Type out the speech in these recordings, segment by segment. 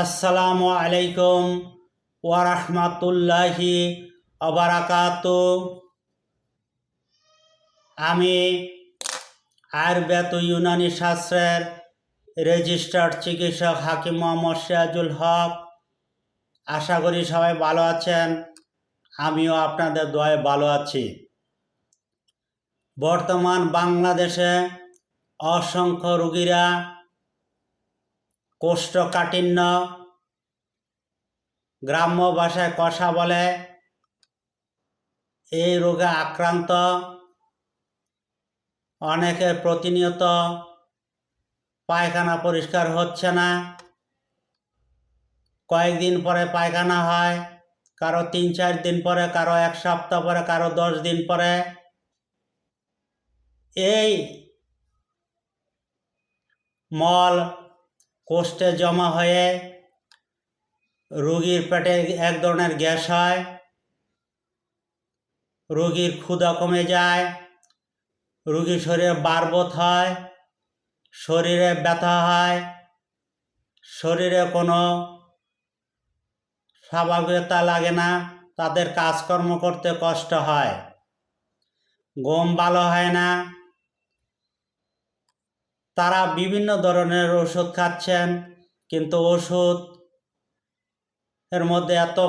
আসসালামু আলাইকুম ওয়া রাহমাতুল্লাহি ওয়া বারাকাতুহু। আমি আয়ুর্বেদ ও ইউনানি শাস্ত্রের রেজিস্টার্ড চিকিৎসক হাকিম মোহাম্মদ সিরাজুল হক। আশা করি সবাই ভালো আছেন, আমিও আপনাদের দোয়ায় ভালো আছি। বর্তমান বাংলাদেশে অসংখ্য রোগীরা কোষ্ঠকাঠিন্য, গ্রাম্য ভাষায় কষা বলে, এই রোগে আক্রান্ত। অনেকের প্রতিনিয়ত পায়খানা পরিষ্কার হচ্ছে না, কয়েকদিন পরে পায়খানা হয়, কারো 3-4 দিন পরে, কারো 1 সপ্তাহ পরে, কারো 10 দিন পরে। এই মল কোষ্ঠে জমা হয়ে রোগীর পেটে এক ধরনের গ্যাস হয়, রোগীর ক্ষুধা কমে যায়, রোগীর শরীরে বারবোধ হয়, শরীরে ব্যথা হয়, শরীরে কোনো স্বাভাবিকতা লাগে না, তাদের কাজকর্ম করতে কষ্ট হয়, ঘুম ভালো হয় না। তারা বিভিন্ন ধরনের ওষুধ খাচ্ছেন, কিন্তু ওষুধ এর মধ্যে এত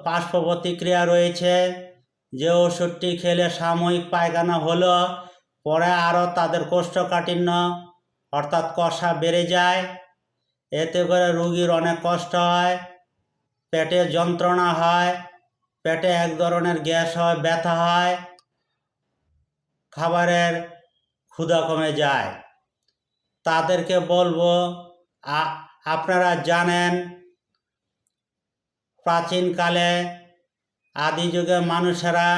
পার্শ্ব প্রতিক্রিয়া রয়েছে যে ওষুধটি খেলে সাময়িক পায়খানা হলো, পরে আরও তাদের কোষ্ঠকাঠিন্য অর্থাৎ কষা বেড়ে যায়। এতে করে রোগীর অনেক কষ্ট হয়, পেটে যন্ত্রণা হয়, পেটে এক ধরনের গ্যাস হয়, ব্যথা হয়, খাবারের ক্ষুধা কমে যায়। তাদেরকে বলবো, আপনারা জানেন প্রাচীনকালে আদি যুগের মানুষেরা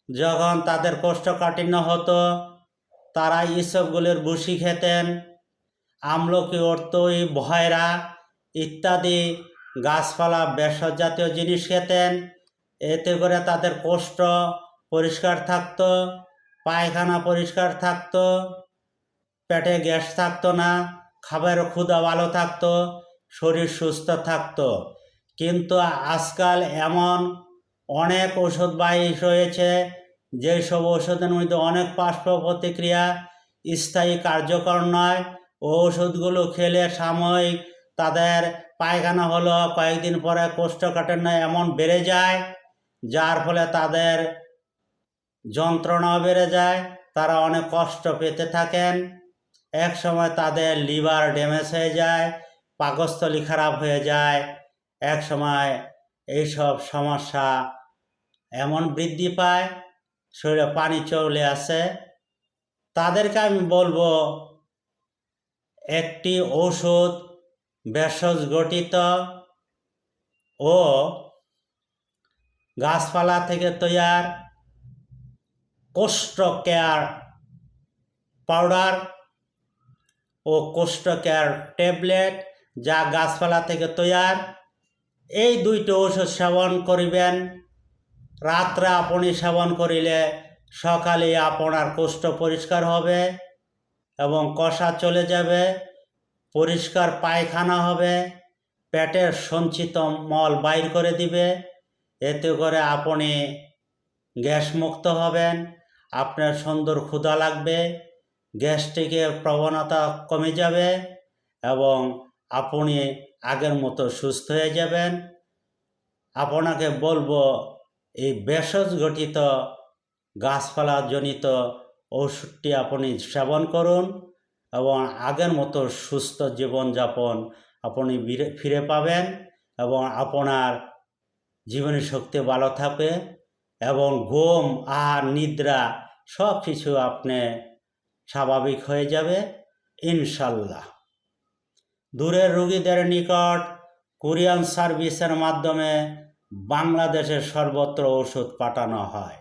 যখন তাদের কোষ্ঠকাঠিন্য হতো, তারা ইসবগুলির ভুসি খেতেন, আমলকি, অর্তই, ভয়রা ইত্যাদি গাছপালা ভেষজ জাতীয় জিনিস খেতেন। এতে করে তাদের কোষ্ঠ পরিষ্কার থাকতো, পায়খানা পরিষ্কার থাকতো, পেটে গ্যাস থাকতো না, খাবারের ক্ষুধা ভালো থাকতো, শরীর সুস্থ থাকতো। কিন্তু আজকাল এমন অনেক ওষুধ বাইর হয়েছে, যেসব ওষুধের মধ্যে অনেক পার্শ্ব প্রতিক্রিয়া, স্থায়ী কার্যকর নয়। ওষুধগুলো খেলে সাময়িক তাদের পায়খানা হলো, কয়েকদিন পরে কোষ্ঠকাঠিন্য এমন বেড়ে যায়, যার ফলে তাদের যন্ত্রণাও বেড়ে যায়, তারা অনেক কষ্ট পেতে থাকেন। এক সময় তাদের লিভার ড্যামেজ হয়ে যায়, পাকস্থলী খারাপ হয়ে যায়। এক সময় এইসব সমস্যা এমন বৃদ্ধি পায়, শরীরে পানি চলে আসে। তাদেরকে আমি বলবো, একটি ঔষধ ভেষজ গঠিত ও গাছপালা থেকে তৈয়ার কোষ্ঠ কেয়ার পাউডার ও কোষ্ঠ কেয়ার ট্যাবলেট, যা গাছপালা থেকে তৈয়ার, এই দুইটি ওষুধ সেবন করিবেন। রাত্রে আপনি সেবন করিলে সকালে আপনার কোষ্ঠ পরিষ্কার হবে এবং কষা চলে যাবে, পরিষ্কার পায়খানা হবে, পেটের সঞ্চিত মল বাইর করে দিবে। এতে করে আপনি গ্যাসমুক্ত হবেন, আপনার সুন্দর ক্ষুধা লাগবে, গ্যাস্ট্রিকের প্রবণতা কমে যাবে এবং আপনি আগের মতো সুস্থ হয়ে যাবেন। আপনাকে বলবো, এই ভেষজ গঠিত গাছপালা জনিত ওষুধটি আপনি সেবন করুন এবং আগের মতো সুস্থ জীবনযাপন আপনি ফিরে পাবেন এবং আপনার জীবনী শক্তি ভালো থাকবে এবং ঘুম, আহার, নিদ্রা সব কিছু আপনি স্বাভাবিক হয়ে যাবে ইনশাল্লাহ। দূরের রোগীদের নিকট কুরিয়ার সার্ভিসের মাধ্যমে বাংলাদেশের সর্বত্র ওষুধ পাঠানো হয়।